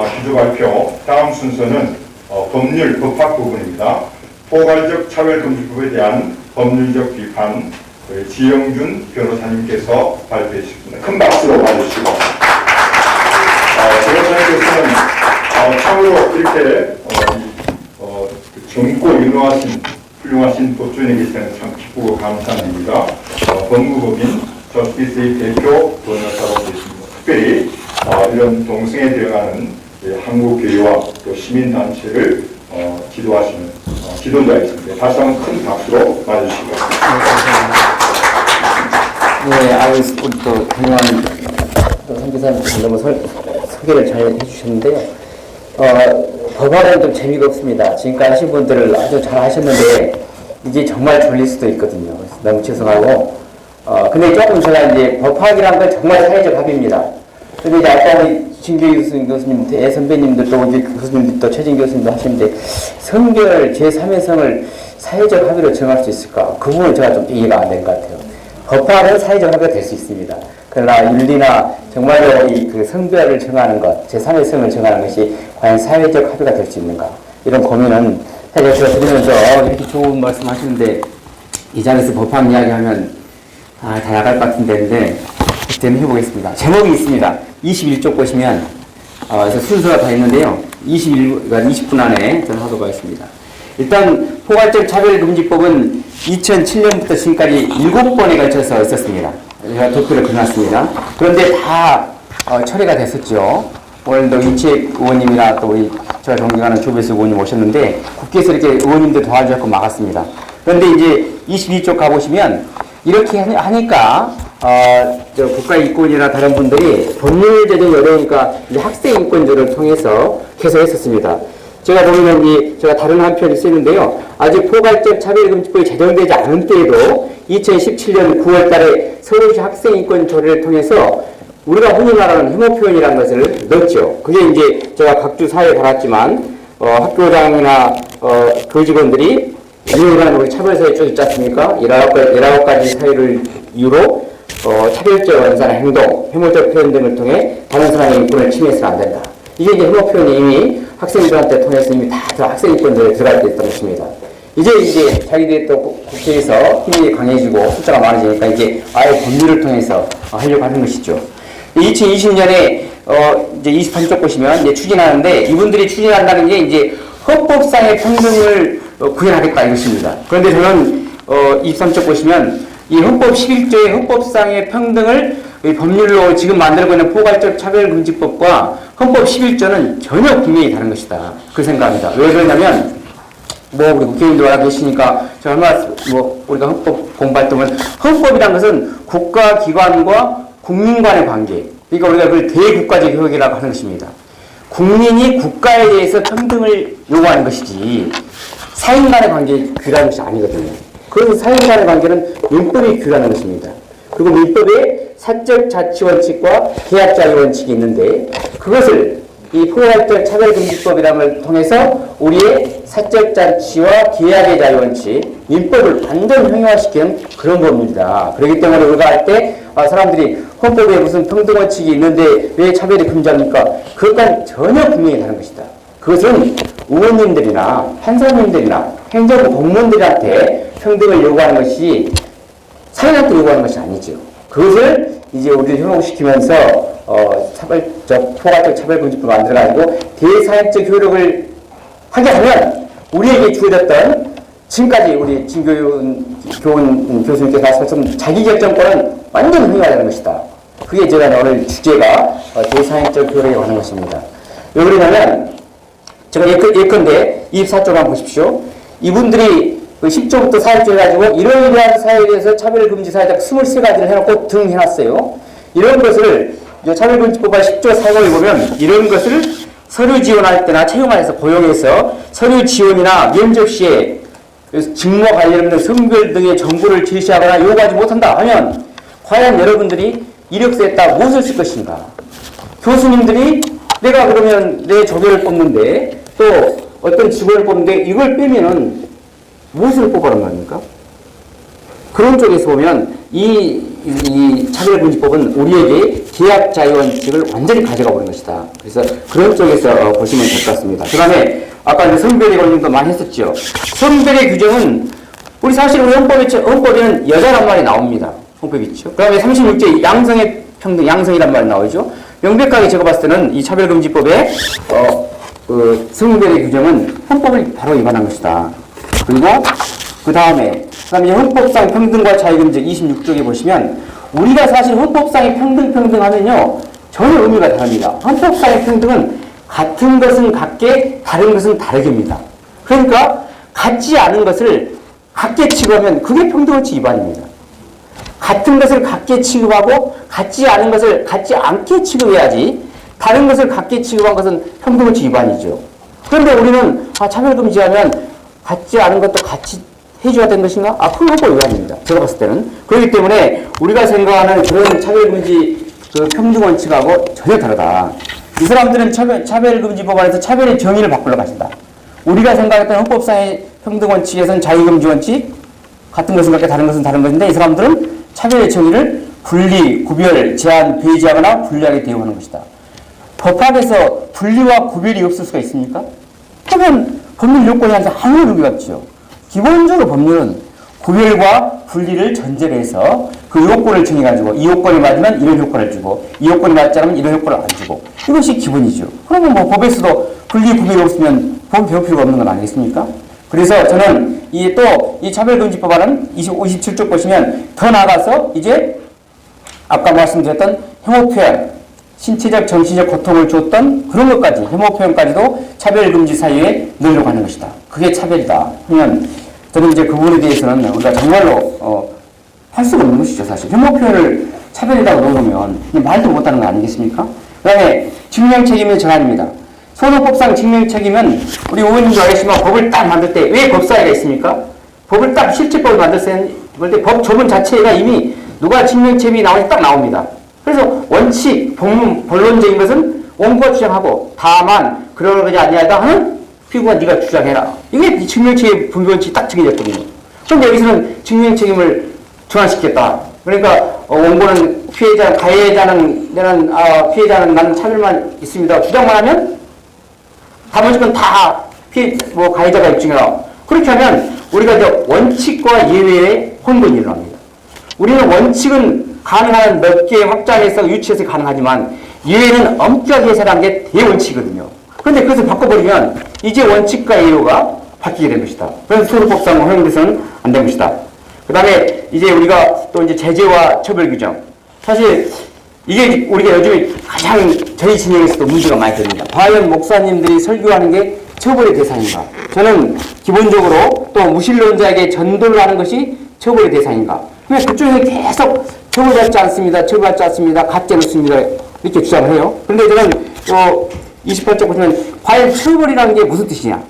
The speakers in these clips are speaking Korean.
기조 발표. 다음 순서는 법률, 법학 부분입니다. 포괄적 차별금지법에 대한 법률적 비판, 지영준 변호사님께서 발표해 주십니다. 큰 박수로 맞으시고. 변호사님께서는 참으로 이렇게 젊고 유능하신 훌륭하신 법조인에 계시다는 참 기쁘고 감사한 일입니다. 법무법인 저스티스의 대표 변호사로 계십니다. 특별히 이런 동성에 들어가는 한국교회와 또 시민단체를 지도하시는 지도자이십니다. 다시 한번 큰 박수로 맞으시고. 네, 우리 또 훌륭한 선교사님 너무 소개를 잘 해주셨는데요. 법화는 좀 재미가 없습니다. 지금까지 하신 분들을 아주 잘 하셨는데 이제 정말 졸릴 수도 있거든요. 그래서 너무 죄송하고 근데 조금 제가 이제 법학이란 건 정말 사회적 합의입니다. 근데 이제 아까 우리 진규 교수님, 대선배님들 또 우리 교수님들 또 최진 교수님도 하시는데 성별 제3의 성을 사회적 합의로 정할 수 있을까? 그 부분은 제가 좀 이해가 안 되는 것 같아요. 법학은 사회적 합의가 될 수 있습니다. 그러나 윤리나 정말로 그 성별을 정하는 것, 제3의 성을 정하는 것이 과연 사회적 합의가 될 수 있는가? 이런 고민은 사실 제가 들으면서 이렇게 좋은 말씀 하시는데 이 자리에서 법학 이야기하면 다 나갈 것 같은데 그때는 해보겠습니다. 제목이 있습니다. 21쪽 보시면 그래서 순서가 다 있는데요. 20분 안에 저는 하도록 하겠습니다. 일단 포괄적 차별금지법은 2007년부터 지금까지 7번에 걸쳐서 있었습니다. 제가 도표를 그려놨습니다. 그런데 다 처리가 됐었죠. 오늘도 이채익 의원님이나 또 우리 제가 존경하는 조배수 의원님 오셨는데 국회에서 이렇게 의원님들 도와주셔서 막았습니다. 그런데 이제 22쪽 가보시면 이렇게 하니까 국가인권이나 다른 분들이 법률적인 어려우니까 학생 인권조를 통해서 개선했었습니다. 제가 보면 제가 다른 한 편이 쓰는데요. 아직 포괄적 차별금지법이 제정되지 않은 때에도 2017년 9월 달에 서울시 학생인권 조례를 통해서 우리가 흔히 말하는 혐오 표현이라는 것을 넣었죠. 그게 이제 제가 각주 사회에 달았지만, 학교장이나, 교직원들이 유용한 차별사회 쭉 있지 않습니까? 19가지 사유를 이유로, 차별적 언사나 행동, 혐오적 표현 등을 통해 다른 사람의 인권을 침해해서는 안 된다. 이게 이제 혐오 표현이 이미 학생들한테 통해서 이미 다 학생인권들에 들어갈 때 있던 것입니다. 이제 자기들이 또 국회에서 힘이 강해지고 숫자가 많아지니까 이제 아예 법률을 통해서 하려고 하는 것이죠. 2020년에 이제 23쪽 보시면 이제 추진하는데 이분들이 추진한다는 게 이제 헌법상의 평등을 구현하겠다 이것입니다. 그런데 저는 23쪽 보시면 이 헌법 11조의 헌법상의 평등을 법률로 지금 만들고 있는 포괄적 차별금지법과 헌법 11조는 전혀 분명히 다른 것이다. 그 생각합니다. 왜 그러냐면 우리 국회의원들 와 계시니까 제가 우리가 헌법 공부할 때 보면 헌법이란 것은 국가기관과 국민 간의 관계. 그러니까 우리가 그걸 대국가적 효력이라고 하는 것입니다. 국민이 국가에 대해서 평등을 요구하는 것이지 사인 간의 관계에 규라는 것이 아니거든요. 그래서 사인 간의 관계는 민법이 규라는 것입니다. 그리고 민법에 사적 자치 원칙과 계약 자유 원칙이 있는데 그것을 이 포괄적 차별금지법이라는 걸 통해서 우리의 사적 자치와 계약의 자유 원칙, 민법을 완전 형용화시키는 그런 법률이다. 그렇기 때문에 우리가 할 때 사람들이 헌법에 무슨 평등 원칙이 있는데 왜 차별이 금지합니까? 그것과는 전혀 분명히 다른 것이다. 그것은 의원님들이나 판사님들이나 행정부 공무원들한테 평등을 요구하는 것이 사회한테 요구하는 것이 아니죠. 그것을 이제 우리를 현혹시키면서 포괄적 차별금지법을 만들어가지고 대사회적 효력을 하게 하면 우리에게 주어졌던 지금까지 우리 진교훈 교수님께서 말씀하신 자기결정권은 완전 행위하는 것이다. 그게 제가 오늘 주제가 대사회적 효력에 관한 것입니다. 왜 그러냐면 제가 예컨대 24쪽 한번 보십시오. 이분들이 10조부터 4조 해가지고 이러이러한 사회에 대해서 차별금지 사회적 23가지를 해놓고 등해놨어요. 이런 것을 차별금지법과 10조 4조에 보면 이런 것을 서류 지원할 때나 채용안에서 고용해서 서류 지원이나 면접 시에 직무와 관련 성별 등의 정보를 제시하거나 요구하지 못한다 하면 과연 여러분들이 이력서에다 무엇을 쓸 것인가? 교수님들이 내가 그러면 내 조교를 뽑는데 또 어떤 직원을 뽑는데 이걸 빼면은 무엇을 뽑아란 말입니까? 그런 쪽에서 보면 이 차별금지법은 우리에게 계약 자유 원칙을 완전히 가져가 버린 것이다. 그래서 그런 쪽에서 보시면 될 것 같습니다. 그 다음에 아까 이제 성별의 권리도 많이 했었죠. 성별의 규정은 우리 사실 우리 헌법에는 여자란 말이 나옵니다. 헌법이 있죠. 그 다음에 36조 양성의 평등, 양성이란 말이 나오죠. 명백하게 제가 봤을 때는 이 차별금지법에 그 성별의 규정은 헌법을 바로 위반한 것이다. 그리고 그 다음에 헌법상 평등과 자유금지 26조에 보시면 우리가 사실 헌법상의 평등하면요 전혀 의미가 다릅니다. 헌법상의 평등은 같은 것은 같게 다른 것은 다르게입니다. 그러니까 같지 않은 것을 같게 취급하면 그게 평등원칙 위반입니다. 같은 것을 같게 취급하고 같지 않은 것을 같지 않게 취급해야지 다른 것을 같게 취급한 것은 평등원칙 위반이죠. 그런데 우리는 차별금지하면 같지 않은 것도 같이 해줘야 되는 것인가? 그건 헌법 위반입니다. 제가 봤을 때는. 그렇기 때문에 우리가 생각하는 그런 차별금지 그 평등원칙하고 전혀 다르다. 이 사람들은 차별금지 법안에서 차별의 정의를 바꾸려 하신다. 우리가 생각했던 헌법상의 평등원칙에서는 자유금지원칙, 같은 것은 같게 다른 것은 다른 것인데 이 사람들은 차별의 정의를 분리, 구별, 제한, 배제하거나 분리하게 대우하는 것이다. 법학에서 분리와 구별이 없을 수가 있습니까? 그러면 법률 요건이 항상 아무 의미가 없죠. 기본적으로 법률은 구별과 분리를 전제로 해서 그 요건을 정해가지고 이 요건이 맞으면 이런 효과를 주고 이 요건이 맞지 않으면 이런 효과를 안 주고 이것이 기본이죠. 그러면 뭐 법에서도 분리, 구별이 없으면 법 배울 필요가 없는 건 아니겠습니까? 그래서 저는 이 차별금지법안은 57조 보시면 더 나아가서 이제 아까 말씀드렸던 혐오표현, 신체적, 정신적 고통을 줬던 그런 것까지, 혐오표현까지도 차별금지 사유에 넣으려고 하는 것이다. 그게 차별이다. 그러면 저는 이제 그 부분에 대해서는 우리가 정말로 할 수가 없는 것이죠, 사실. 혐오표현을 차별이라고 넣으면 말도 못하는 거 아니겠습니까? 그 다음에 증명책임의 전환입니다. 소송법상 증명책임은 우리 의원님도 알겠지만 법을 딱 만들 때 왜 법사위가 있습니까? 법을 딱 실제법을 만들 때 법 조문 자체가 이미 누가 증명책임이 나오니 딱 나옵니다. 그래서 원칙, 본론적인 것은 원고가 주장하고 다만 그러지 않냐다 하는 피고가 네가 주장해라. 이게 증명책임 분별원칙이 딱 정해졌거든요. 그런데 여기서는 증명책임을 전환시켰다. 그러니까 원고는 피해자는 나는 차별만 있습니다. 주장만 하면 나머지는 다 가해자가 입증해라. 그렇게 하면 우리가 이제 원칙과 예외의 혼돈이 일어납니다. 우리는 원칙은 가능한 몇 개 확장해서 유치해서 가능하지만 예외는 엄격하게 해석한 게 대원칙이거든요. 그런데 그것을 바꿔버리면 이제 원칙과 예외가 바뀌게 된 것이다. 그래서 소송법상 허용돼서는 안 된 것이다. 그 다음에 이제 우리가 또 이제 제재와 처벌 규정. 사실 이게 우리가 요즘에 가장 저희 진영에서도 문제가 많이 됩니다. 과연 목사님들이 설교하는 게 처벌의 대상인가? 저는 기본적으로 또 무신론자에게 전도를 하는 것이 처벌의 대상인가? 그냥 그쪽에서 계속 처벌받지 않습니다. 가짜 놓습니다. 이렇게 주장을 해요. 그런데 저는 28쪽 보시면 과연 처벌이라는 게 무슨 뜻이냐?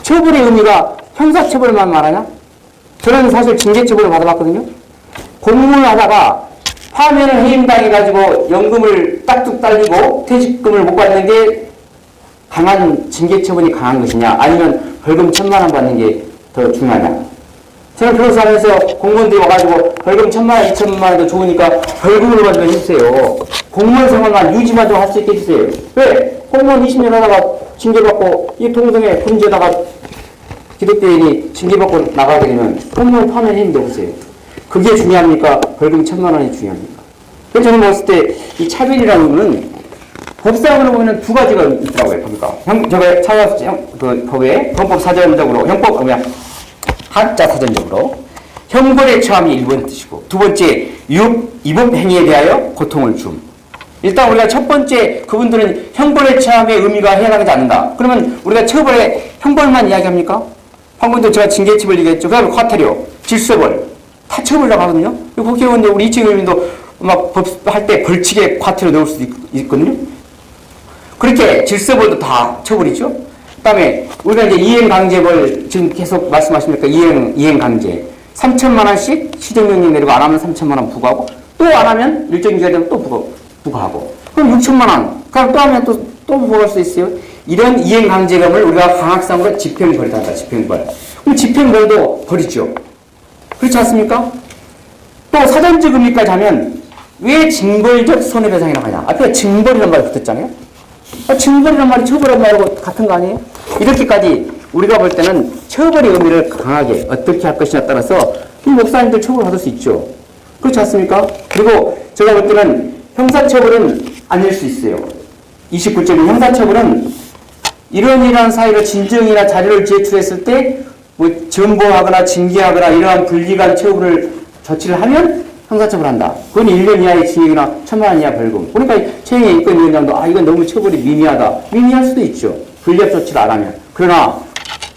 처벌의 의미가 형사처벌만 말하냐? 저는 사실 징계처벌을 받아봤거든요. 공무원을 하다가 파면을 해임당해가지고 연금을 딱뚝 딸리고 퇴직금을 못 받는 게 강한 징계처분이 강한 것이냐 아니면 벌금 1,000만 원 받는 게 더 중요하냐. 저는 변호사하면서 공무원들이 와가지고 벌금 1,000만 원, 2,000만 원도 좋으니까 벌금으로 가지고 해주세요. 공무원 생활만 유지만 좀 할 수 있게 해주세요. 왜? 공무원 20년 하다가 징계받고 이 동성애 금지에다가 기독교인이 징계받고 나가게 되면 공무원 파면 해임돼 보세요. 그게 중요합니까? 벌금 1,000만 원이 중요합니까? 그래서 저는 봤을 때 이 차별이라는 거는 법상으로 보면 두 가지가 있더라고요. 보니까 저게 법에 헌법 사전적으로 학자 사전적으로 형벌의 처함이 1번 뜻이고 두 번째 위법 행위에 대하여 고통을 줌. 일단 우리가 첫 번째 그분들은 형벌의 처함의 의미가 해당하지 않는다. 그러면 우리가 처벌의 형벌만 이야기합니까? 방금도 제가 징계처벌 얘기했죠. 그 다음에 과태료, 질서벌 다 처벌이라고 하거든요. 국회의원들 우리 이채영 의원님도 막 법할 때 벌칙에 과태료 넣을 수도 있거든요. 그렇게 질서벌도 다 처벌이죠. 그 다음에 우리가 이제 이행강제벌 지금 계속 말씀하십니까? 이행강제 3,000만 원씩 시정명령 내리고 안 하면 3,000만 원 부과하고 또 안 하면 일정 기간 되면 또 부과하고 그럼 6,000만 원 그럼 또 하면 또 부과할 수 있어요. 이런 이행강제범을 우리가 강학상으로 집행벌이라고 한다. 집행벌. 그럼 집행벌도 벌이죠. 그렇지 않습니까? 또 사전적 의미까지 하면 왜 징벌적 손해배상이라고 하냐? 앞에 징벌이라는 말이 붙었잖아요. 징벌이라는 말이 처벌한 말하고 같은 거 아니에요? 이렇게까지 우리가 볼 때는 처벌의 의미를 강하게 어떻게 할 것이냐에 따라서 이 목사님들 처벌받을 수 있죠. 그렇지 않습니까? 그리고 제가 볼 때는 형사처벌은 아닐 수 있어요. 29조는 형사처벌은 이런 사유로 진정이나 자료를 제출했을 때 뭐 전보하거나 징계하거나 이러한 불리한 처벌을 조치를 하면 형사처벌한다. 그건 1년 이하의 징역이나 1,000만 원 이하 벌금. 그러니까 최영희 인권위원장도 이건 너무 처벌이 미미하다. 미미할 수도 있죠. 불리한 조치를 안 하면. 그러나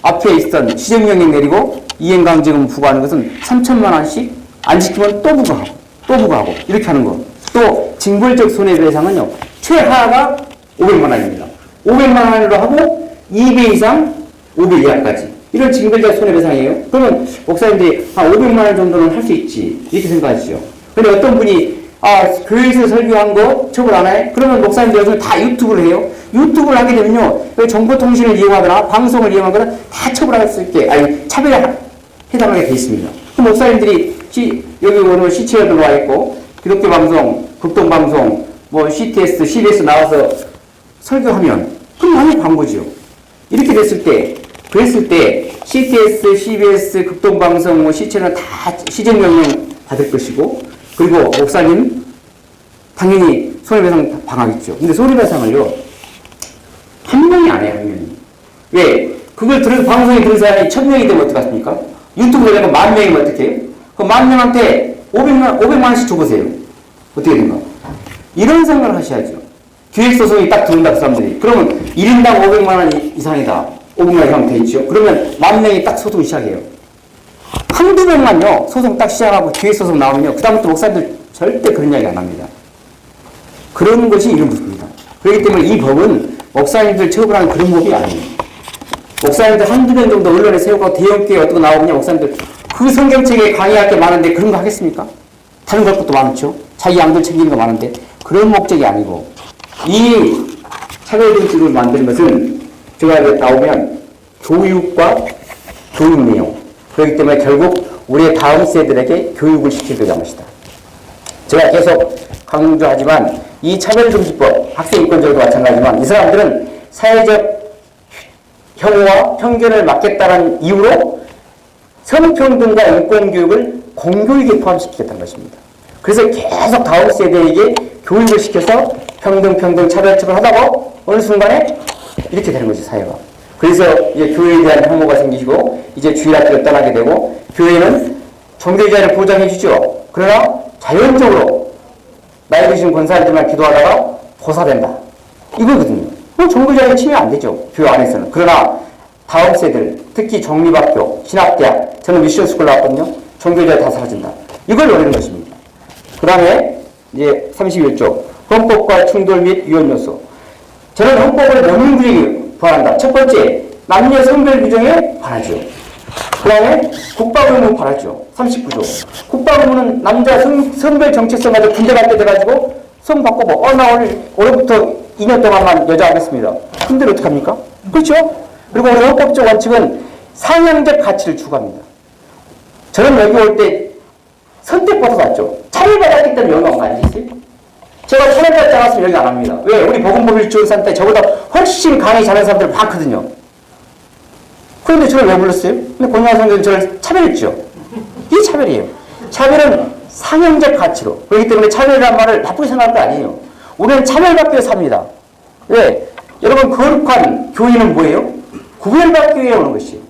앞에 있던 시정명령 내리고 이행강제금 부과하는 것은 3,000만 원씩 안 지키면 또 부과하고 이렇게 하는 거. 또 징벌적 손해배상은요. 최하가 500만 원입니다. 500만 원으로 하고 2배 이상 5배 이하까지. 이런 징벌적 손해배상이에요. 그러면 목사님들이 500만 원 정도는 할 수 있지. 이렇게 생각하시죠. 근데 어떤 분이 교회에서 설교한 거 처벌 안 해? 그러면 목사님들 요즘 다 유튜브를 해요. 유튜브를 하게 되면요. 정보통신을 이용하거나 방송을 이용하거나 다 처벌할 수 있게, 차별에 해당하게 돼 있습니다. 그럼 목사님들이 여기 오늘 CCR도 와 있고, 기독교 방송, 극동방송, CTS, CBS 나와서 설교하면, 그럼 완전 광고지요. 이렇게 그랬을 때, CTS, CBS, 극동방송, CCR은 다 시정명령 받을 것이고, 그리고 목사님, 당연히 손해배상 방하겠죠. 근데 손해배상을요, 한 명이 안 해요, 한 명이. 왜? 그걸 방송에 들은 사람이 1,000명이 되면 어떡하십니까? 유튜브에 내가 10,000명이면 어떡해요? 그 10,000명한테 500만 원씩 줘보세요. 어떻게 된가? 이런 생각을 하셔야죠. 기획소송이 딱 들어온다, 그 사람들이. 그러면 1인당 500만 원 이상이다. 500만 원 이상 돼 있죠. 그러면 10,000명이 딱 소송 시작해요. 한두 명만요, 소송 딱 시작하고 기획소송 나오면요, 그다음부터 목사님들 절대 그런 이야기 안 합니다. 그런 것이 이런 법입니다. 그렇기 때문에 이 법은 목사님들 처벌하는 그런 법이 아니에요. 목사님들 한두 명 정도 언론에 세우고 대형교회 어떻게 나오면 목사님들 그 성경책에 강의할 게 많은데 그런 거 하겠습니까? 다른 것도 많죠. 자기 양들 챙기는 거 많은데 그런 목적이 아니고 이 차별금지를 만드는 것은 제가 나오면 교육과 교육 내용 그렇기 때문에 결국 우리의 다음 세대들에게 교육을 시키려고 한 것이다. 제가 계속 강조하지만 이 차별금지법, 학생인권제도도 마찬가지지만 이 사람들은 사회적 혐오와 편견을 막겠다는 이유로 성평등과 인권교육을 공교육에 포함시키겠다는 것입니다. 그래서 계속 다음 세대에게 교육을 시켜서 평등, 차별을 하다가 어느 순간에 이렇게 되는 거지, 사회가. 그래서 이제 교회에 대한 혐오가 생기시고 이제 주일학교를 떠나게 되고 교회는 종교자를 보장해 주죠. 그러나 자연적으로 나이 드신 권사님들만 기도하다가 보사된다. 이거거든요. 종교자의 침해 안 되죠. 교회 안에서는. 그러나 다음 세대들, 특히 정립학교, 신학대학, 저는 미션스쿨 나왔거든요. 종교자 다 사라진다. 이걸 노리는 것입니다. 그 다음에 이제 31조 헌법과 충돌 및 위헌 요소. 저는 헌법을 명문구역에 반한다. 첫 번째, 남녀 성별 규정에 반하죠. 그 다음에 국가의무 반하죠. 39조. 국가의무는 남자 성별 정체성 가지고 군대 갈 때 돼가지고 성 바꿔보. 나 올해부터 2년 동안만 여자 하겠습니다. 군대를 어떡합니까? 그렇죠? 그리고 우리 헌법적 원칙은 상향적 가치를 추구합니다. 저는 여기 올 때 선택받아서 왔죠. 차별받았기 때문에 여기 온 거 아니겠어요? 제가 차별받지 않았으면 여기 안 합니다. 왜? 우리 복음법일 지원산 때 저보다 훨씬 강의 잘하는 사람들 많거든요. 그런데 저를 왜 불렀어요? 근데 권영환 선생님은 저를 차별했죠. 이게 차별이에요. 차별은 상향적 가치로. 그렇기 때문에 차별이라는 말을 나쁘게 생각할 게 아니에요. 우리는 차별받기 위해서 삽니다. 왜? 여러분 거룩한 교회는 뭐예요? 구별받기 위해 오는 것이에요.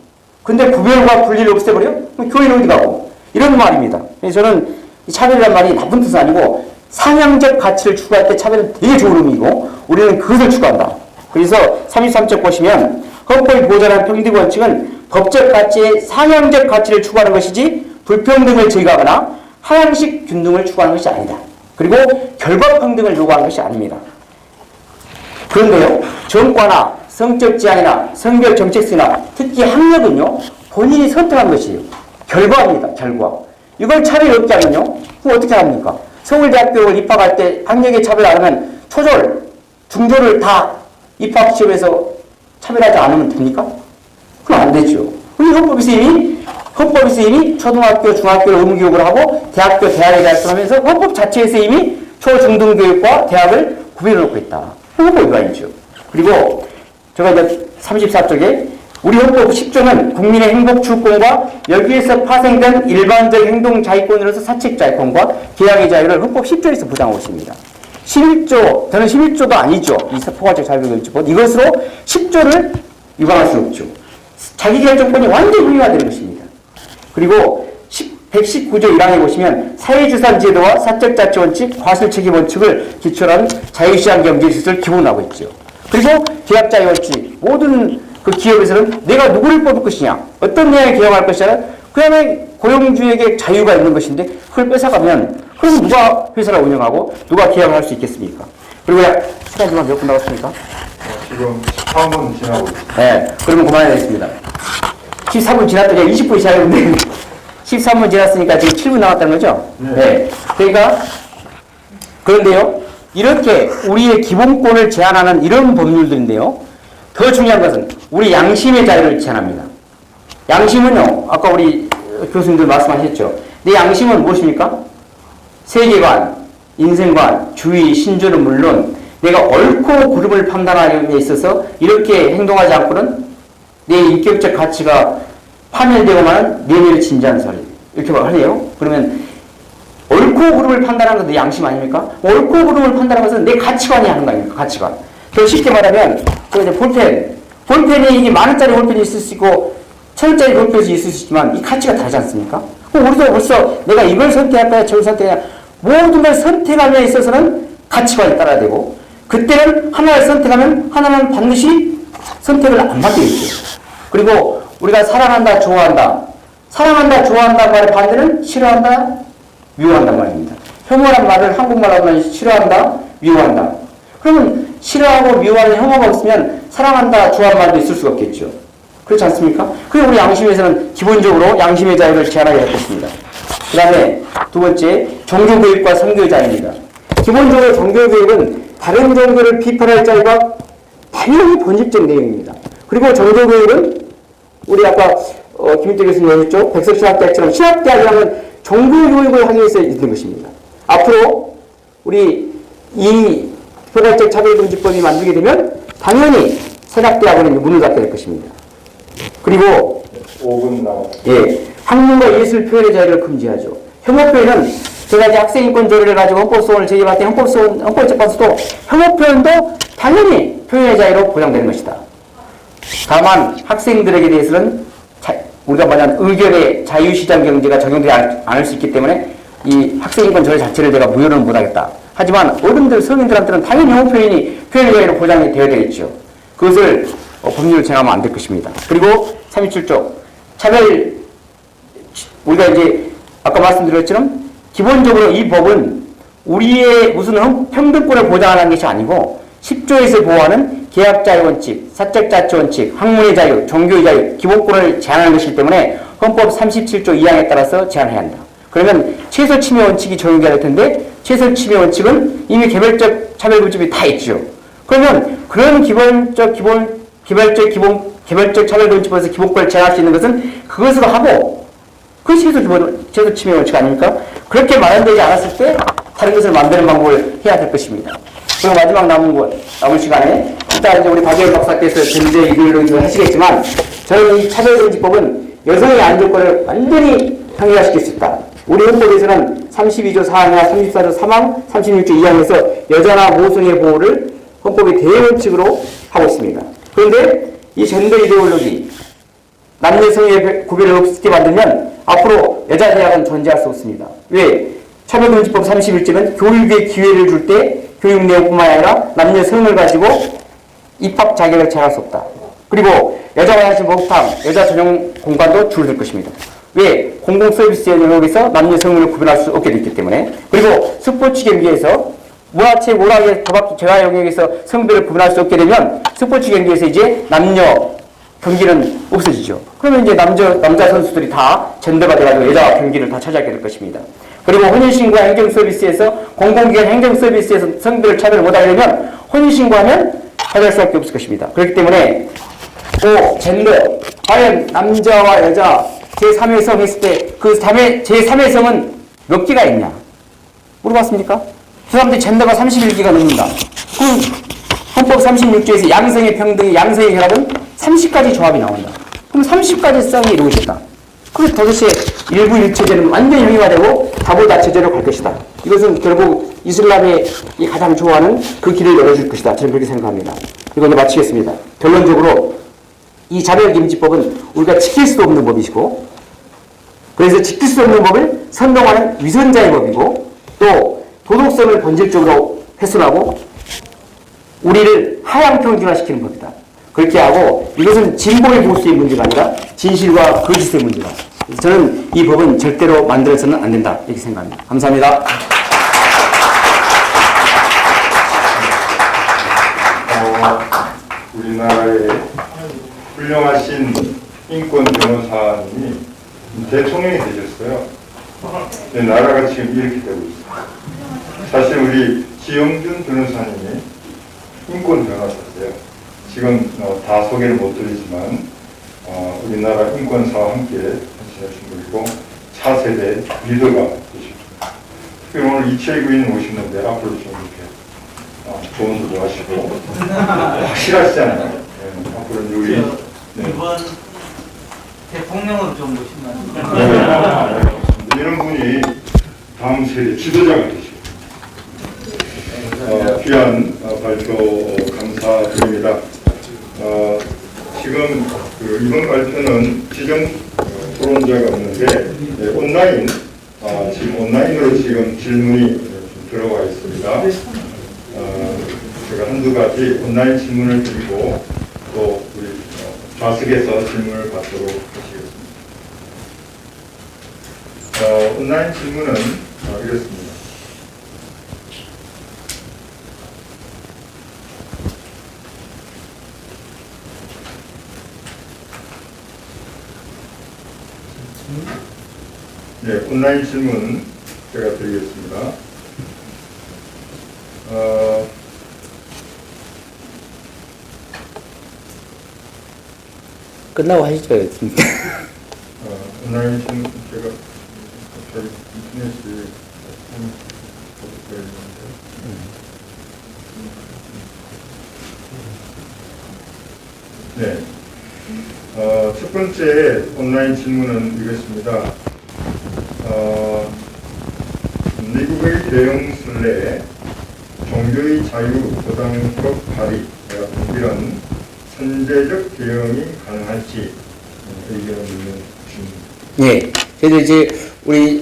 근데 구별과 분리를 없애버려? 그럼 교회는 어디 가고? 이런 말입니다. 그래서 저는 이 차별이라는 말이 나쁜 뜻은 아니고 상향적 가치를 추구할 때 차별은 되게 좋은 의미이고 우리는 그것을 추구한다. 그래서 33쪽 보시면 헌법이 보장하는 평등 원칙은 법적 가치의 상향적 가치를 추구하는 것이지 불평등을 제거하거나 하향식 균등을 추구하는 것이 아니다. 그리고 결과 평등을 요구하는 것이 아닙니다. 그런데요, 정과나 성적 지향이나 성별 정체성이나 특히 학력은요, 본인이 선택한 것이에요. 결과입니다, 결과. 이걸 차별이 없게 하면요, 그럼 어떻게 합니까? 서울대학교를 입학할 때 학력에 차별 안 하면 초졸, 중졸을 다 입학시험에서 차별하지 않으면 됩니까? 그럼 안 되죠. 우리 헌법에서 이미 초등학교, 중학교 의무교육을 하고 대학교, 대학에 발전하면서 헌법 자체에서 이미 초중등교육과 대학을 구별해 놓고 있다. 헌법 위반이죠. 그리고 제가 이제 34쪽에 우리 헌법 10조는 국민의 행복 주권과 여기에서 파생된 일반적 행동 자유권으로서 사책 자유권과 계약의 자유를 헌법 10조에서 보장하고 있습니다. 11조, 저는 11조도 아니죠. 이 포괄적 자유권법. 이것으로 10조를 위반할 수 없죠. 자기결정권이 완전히 huy화되는 것입니다. 그리고 119조 1항에 보시면 사회주산제도와 사적자치원칙, 과실책임 원칙을 기초로 한 자유시장 경제시설을 기본으로 하고 있죠. 그리고 계약자유원칙, 모든 그 기업에서는 내가 누구를 뽑을 것이냐, 어떤 내용에 개혁할 것이냐, 그 다음에 고용주에게 자유가 있는 것인데 그걸 뺏어가면 그럼 누가 회사를 운영하고 누가 계약을 할 수 있겠습니까? 그리고 시간이 몇 분 남았습니까? 지금 13분 지나고 있습니다. 네, 그러면 그만해야 되겠습니다. 13분 지났더니 20분 시작했는데 13분 지났으니까 지금 7분 남았다는 거죠? 네. 그러니까 그런데요, 이렇게 우리의 기본권을 제한하는 이런 법률들인데요, 더 중요한 것은 우리 양심의 자유를 제한합니다. 양심은요, 아까 우리 교수님들 말씀하셨죠. 내 양심은 무엇입니까? 세계관, 인생관, 주의, 신조는 물론 내가 옳고 그름을 판단하는 데 있어서 이렇게 행동하지 않고는 내 인격적 가치가 파멸되고만 내면을 진지하는 사람. 이렇게 하네요. 그러면 옳고 그름을 판단하는 건 내 양심 아닙니까? 옳고 그름을 판단하는 것은 내 가치관이 하는 거 아닙니까? 가치관. 더 쉽게 말하면 이제 볼펜이 이게 만 원짜리 볼펜이 있을 수 있고 1,000원짜리 볼펜이 있을 수 있지만 이 가치가 다르지 않습니까? 그럼 우리도 벌써 내가 이걸 선택할 거야, 저걸 선택해야 모든 걸 선택하는 데 있어서는 가치관이 따라야 되고, 그때는 하나를 선택하면 하나는 반드시 선택을 안 받게 되죠. 그리고 우리가 사랑한다, 좋아한다. 사랑한다, 좋아한다 말의 반대는 싫어한다, 미워한다 말입니다. 혐오란 말을 한국말로 하면 싫어한다, 미워한다. 그러면 싫어하고 미워하는 혐오가 없으면 사랑한다, 좋아하는 말도 있을 수가 없겠죠. 그렇지 않습니까? 그리고 우리 양심에서는 기본적으로 양심의 자유를 제한하게 했습니다. 그 다음에 두 번째, 종교교육과 선교의 자유입니다. 기본적으로 종교교육은 다른 종교를 비판할 자유가 당연히 본질적 내용입니다. 그리고 종교교육은 우리 아까 김인태 교수님 얘기했죠. 백석신학대학처럼 신학대학이라는 종교교육을 하기 위해서 있는 것입니다. 앞으로 우리 이 포괄적 차별금지법이 만들게 되면 당연히 신학대학은 문을 닫게 될 것입니다. 그리고 5분 남았습니다. 예, 학문과 예술 표현의 자유를 금지하죠. 혐오 표현은 제가 이제 학생인권 조례를 가지고 헌법소원을 제기할 때 헌법재판소도 혐오 표현도 당연히 표현의 자유로 보장되는 것이다. 다만 학생들에게 대해서는 우리가 말하는 의견의 자유시장 경제가 적용되지 않을 수 있기 때문에 이 학생인권 조례 자체를 제가 무효는 못하겠다. 하지만 어른들, 성인들한테는 당연히 혐오 표현의 자유로 보장이 되어야 되겠죠. 그것을 법률을 정하면 안 될 것입니다. 그리고 37조 우리가 이제 아까 말씀드렸처럼 기본적으로 이 법은 우리의 무슨 평등권을 보장하는 것이 아니고 10조에서 보호하는 계약자의 원칙, 사적자치 원칙, 학문의 자유, 종교의 자유, 기본권을 제한하는 것이기 때문에 헌법 37조 2항에 따라서 제한해야 한다. 그러면 최소 침해 원칙이 적용돼야 될 텐데 최소 침해 원칙은 이미 개별적 차별금지법이 다 있죠. 그러면 그런 개별적 차별금지법에서 기본권을 제한할 수 있는 것은 그것으로 하고 그것이 최소 침해 원칙 아닙니까? 그렇게 마련되지 않았을 때 다른 것을 만드는 방법을 해야 될 것입니다. 그리고 마지막 남은 시간에 일단 이제 우리 박예일 박사께서 전제 이걸 하시겠지만 저는 이 차별금지법은 여성의 안전권을 완전히 상기화시킬 수 있다. 우리 헌법에서는 32조 4항이나 34조 3항, 36조 2항에서 여자나 모성의 보호를 헌법의 대원칙으로 하고 있습니다. 그런데 이 젠더 이데올로기, 남녀성의 구별을 없게 만들면 앞으로 여자 대학은 존재할 수 없습니다. 왜? 차별금지법 31조는 교육의 기회를 줄 때 교육 내용뿐만 아니라 남녀성을 가지고 입학 자격을 제한할 수 없다. 그리고 여자 화장실 목욕탕, 여자 전용 공간도 줄어들 것입니다. 왜? 공공서비스 영역에서 남녀성을 구별할 수 없게 됐기 때문에. 그리고 스포츠 경기에서 문화체, 문화계, 재화 영역에서 성별을 구분할 수 없게 되면 스포츠 경기에서 이제 남녀 경기는 없어지죠. 그러면 이제 남자 선수들이 다 젠더가 돼가지고 여자 경기를 다 차지하게 될 것입니다. 그리고 혼인신고와 행정서비스에서 공공기관 행정서비스에서 성별을 차별을 못하게 되면 혼인신고하면 차지할 수밖에 없을 것입니다. 그렇기 때문에 또 젠더, 과연 남자와 여자 제3의 성 했을 때 그 제3의 성은 몇 개가 있냐? 물어봤습니까? 그 사람들이 젠더가 31개가 넘는다. 그럼 헌법 36조에서 양성의 평등이 양성의 혈압은 30가지 조합이 나온다. 그럼 30가지 성이 이루어졌다. 그래서 도대체 일부 일체제는 완전히 형이화되고 다보다체제로 갈 것이다. 이것은 결국 이슬람이 가장 좋아하는 그 길을 열어줄 것이다. 저는 그렇게 생각합니다. 그리고 이제 마치겠습니다. 결론적으로 이 자멸금지법은 우리가 지킬 수도 없는 법이시고, 그래서 지킬 수 없는 법을 선동하는 위선자의 법이고, 또 도덕성을 본질적으로 훼손하고 우리를 하향평준화시키는 법이다. 그렇게 하고 이것은 진보의 보수의 문제가 아니라 진실과 거짓의 문제다. 저는 이 법은 절대로 만들어서는 안 된다 이렇게 생각합니다. 감사합니다. 우리나라의 훌륭하신 인권 변호사님이 대통령이 되셨어요. 네, 나라가 지금 이렇게 되고 있어요. 사실 우리 지영준 변호사님이 인권 변호사세요. 지금 다 소개를 못 드리지만 우리나라 인권사와 함께 하시는 분이고 차세대 리더가 되십니다. 특히 오늘 이채희 부인 오시는데 앞으로 좀 이렇게 조언도 하시고 확실하시잖아요. 네, 앞으로는 우리 이번 대통령으로 좀 모신다는 이런 분이 다음 세대 지도자가 되십니다. 귀한 발표 감사드립니다. 지금 이번 발표는 지정 토론자가 없는데 온라인 지금 온라인으로 지금 질문이 들어와 있습니다. 제가 한두 가지 온라인 질문을 드리고 또 우리 좌석에서 질문을 받도록 하시겠습니다. 온라인 질문은 이렇습니다. 네, 온라인 질문 제가 드리겠습니다. 끝나고 하시죠. 온라인 질문 제가 갑자기 인터넷이 네. 첫 번째 온라인 질문은 이것입니다. 미국의 대형 순례, 종교의 자유, 보장법 발의 같은 이런 선제적 대응이 가능할지 의견을 묻는 질문입니다. 예. 그래서 이제 우리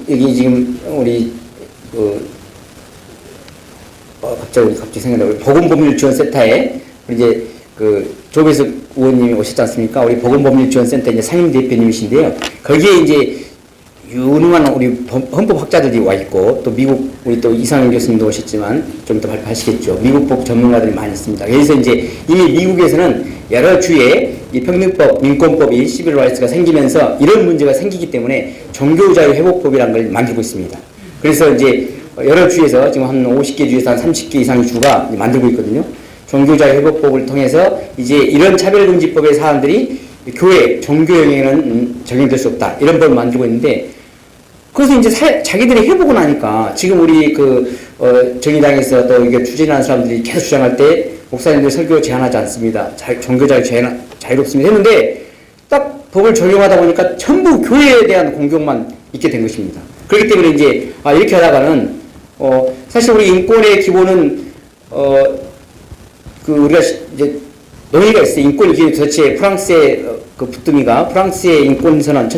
여기 지금 우리 갑자기 생각나. 보건법률지원센터에 이제 조배숙 의원님이 오셨지 않습니까? 우리 보건법률지원센터 이제 상임 대표님이신데요. 거기에 이제 유능한 우리 헌법학자들이 와 있고, 또 미국 우리 또 이상현 교수님도 오셨지만 좀 더 발표하시겠죠. 미국법 전문가들이 많이 있습니다. 그래서 이제 이미 미국에서는 여러 주에 이 평등법, 민권법이 시빌 라이츠가 생기면서 이런 문제가 생기기 때문에 종교자유 회복법이라는 걸 만들고 있습니다. 그래서 이제 여러 주에서 지금 한 50개 주에서 한 30개 이상의 주가 만들고 있거든요. 종교자유 회복법을 통해서 이제 이런 차별금지법의 사안들이 교회, 종교 영역에는 적용될 수 없다. 이런 법을 만들고 있는데, 그래서 이제 자기들이 해보고 나니까 지금 우리 정의당에서 또 이게 추진하는 사람들이 계속 주장할 때 목사님들 설교 제한하지 않습니다. 종교자유 자유롭습니다. 했는데 딱 법을 적용하다 보니까 전부 교회에 대한 공격만 있게 된 것입니다. 그렇기 때문에 이제 이렇게 하다가는 사실 우리 인권의 기본은 우리가 이제 논의가 있어요. 인권의 기본 도대체 프랑스의 부뚜미가 프랑스의 인권선언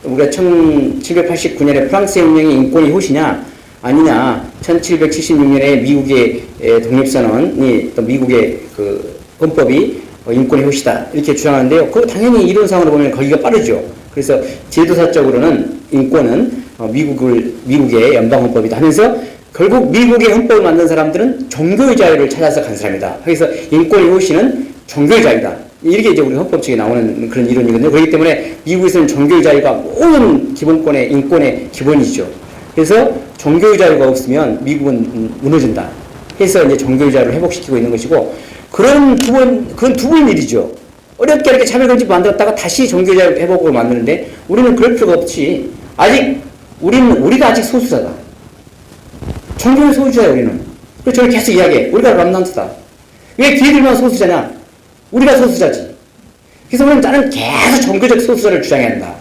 우리가 1789년에 프랑스의 운명이 인권의 효시냐 아니냐, 1776년에 미국의 독립선언이 또 미국의 헌법이 인권의 효시다 이렇게 주장하는데요. 당연히 이론상으로 보면 거기가 빠르죠. 그래서 제도사적으로는 인권은 미국의 연방헌법이다 하면서 결국 미국의 헌법을 만든 사람들은 종교의 자유를 찾아서 간 사람이다. 그래서 인권의 효시는 종교의 자유다. 이렇게 이제 우리 헌법 측에 나오는 그런 이론이거든요. 그렇기 때문에 미국에서는 종교의 자유가 모든 기본권의 인권의 기본이죠. 그래서 종교의 자유가 없으면 미국은 무너진다. 해서 이제 종교의 자유를 회복시키고 있는 것이고, 그런 두 번 일이죠. 어렵게 이렇게 차별금지 만들었다가 다시 정규제를 해보고 만드는데 우리는 그럴 필요가 없지. 우리가 아직 소수자다. 종교의 소수자야, 우리는. 그래서 저를 계속 이야기해. 우리가 람난트다. 왜 걔들만 소수자냐? 우리가 소수자지. 그래서 우리는 나는 계속 종교적 소수자를 주장해야 한다.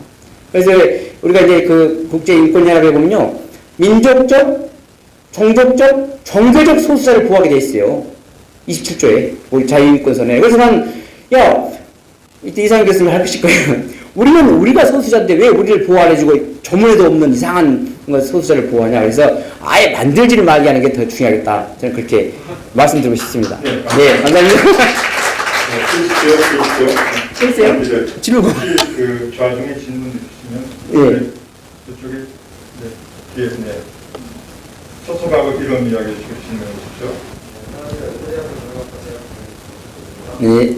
그래서 우리가 이제 그 국제인권연합에 보면요. 민족적, 종족적, 종교적 소수자를 보호하게 돼 있어요. 27조에. 우리 자유인권선언에. 그래서 이때 이상한 교수님 할 것일 거예요. 우리가 소수자인데 왜 우리를 보호 안 해주고 조문에도 없는 이상한 소수자를 보호하냐. 그래서 아예 만들지를 말게 하는 게 더 중요하겠다. 저는 그렇게 말씀드리고 싶습니다. 네, 감사합니다. 실수요? 질문. 그 좌중에 질문 있으시면 저쪽에 뒤에서 소속하고 이런 이야기 주시면 주십시오. 네.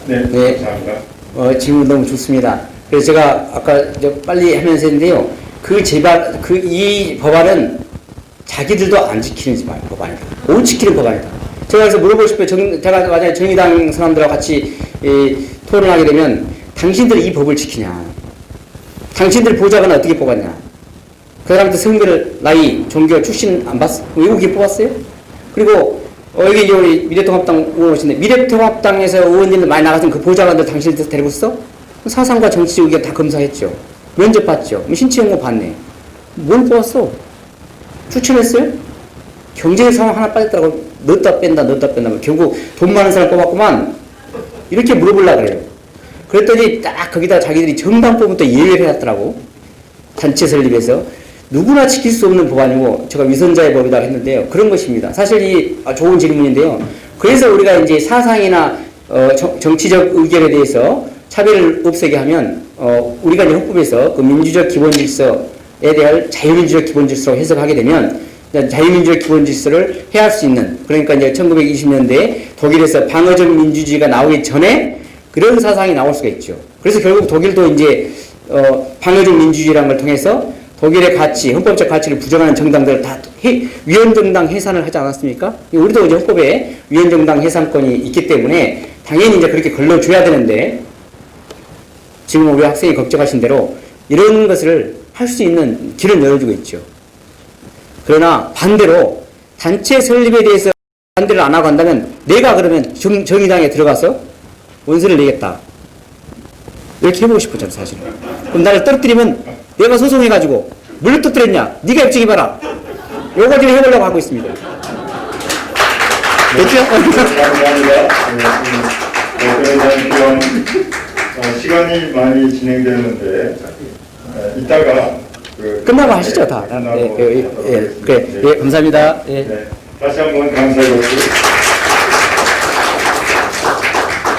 네, 감사합니다. 질문 너무 좋습니다. 그래서 제가 아까 빨리 하면서 했는데요. 이 법안은 자기들도 안 지키는 법안이다. 못 지키는 법안이다. 제가 그래서 물어보고 싶어요. 제가 만약에 정의당 사람들하고 같이 토론하게 되면 당신들이 이 법을 지키냐? 당신들 보좌관 어떻게 뽑았냐? 그 사람들 성별, 나이, 종교, 출신 안 봤어? 외국인 뽑았어요? 그리고 여기 이제 우리 미래통합당 의원 오신데 미래통합당에서 의원님들 많이 나가서 그 보좌관들 당신들 데리고 있어? 사상과 정치적 의견 다 검사했죠. 면접 봤죠. 신치연구 봤네. 뭘 뽑았어? 추천했어요? 경제 상황 하나 빠졌다고 넣었다 뺀다 결국 돈 많은 사람 뽑았구만. 이렇게 물어보려고 그래요. 그랬더니 딱 거기다 자기들이 정당 뽑은 또 예외를 해놨더라고. 단체 설립해서. 누구나 지킬 수 없는 법안이고 제가 위선자의 법이라고 했는데요. 그런 것입니다. 사실 좋은 질문인데요. 그래서 우리가 이제 사상이나 정치적 의견에 대해서 차별을 없애게 하면 우리가 이제 헌법에서 그 민주적 기본 질서에 대한 자유민주적 기본 질서로 해석하게 되면 자유민주적 기본 질서를 해할 수 있는, 그러니까 이제 1920년대에 독일에서 방어적 민주주의가 나오기 전에 그런 사상이 나올 수가 있죠. 그래서 결국 독일도 이제 방어적 민주주의라는 걸 통해서 독일의 가치, 헌법적 가치를 부정하는 정당들을 다 위헌정당 해산을 하지 않았습니까? 우리도 이제 헌법에 위헌정당 해산권이 있기 때문에 당연히 이제 그렇게 걸러줘야 되는데, 지금 우리 학생이 걱정하신 대로 이런 것을 할 수 있는 길을 열어주고 있죠. 그러나 반대로 단체 설립에 대해서 반대를 안 하고 한다면 내가 그러면 정의당에 들어가서 원서를 내겠다. 이렇게 해보고 싶어, 저는 사실은. 그럼 나를 떨어뜨리면 내가 소송해가지고 뭘 떨어뜨렸냐? 네가 입증해봐라. 요거 지금 해보려고 하고 있습니다. 됐죠? 감사합니다. 그런 시간이 많이 진행되는데 이따가 끝나고 하시죠, 다. 네, 그래, 감사합니다. 네, 다시 한번 감사드리고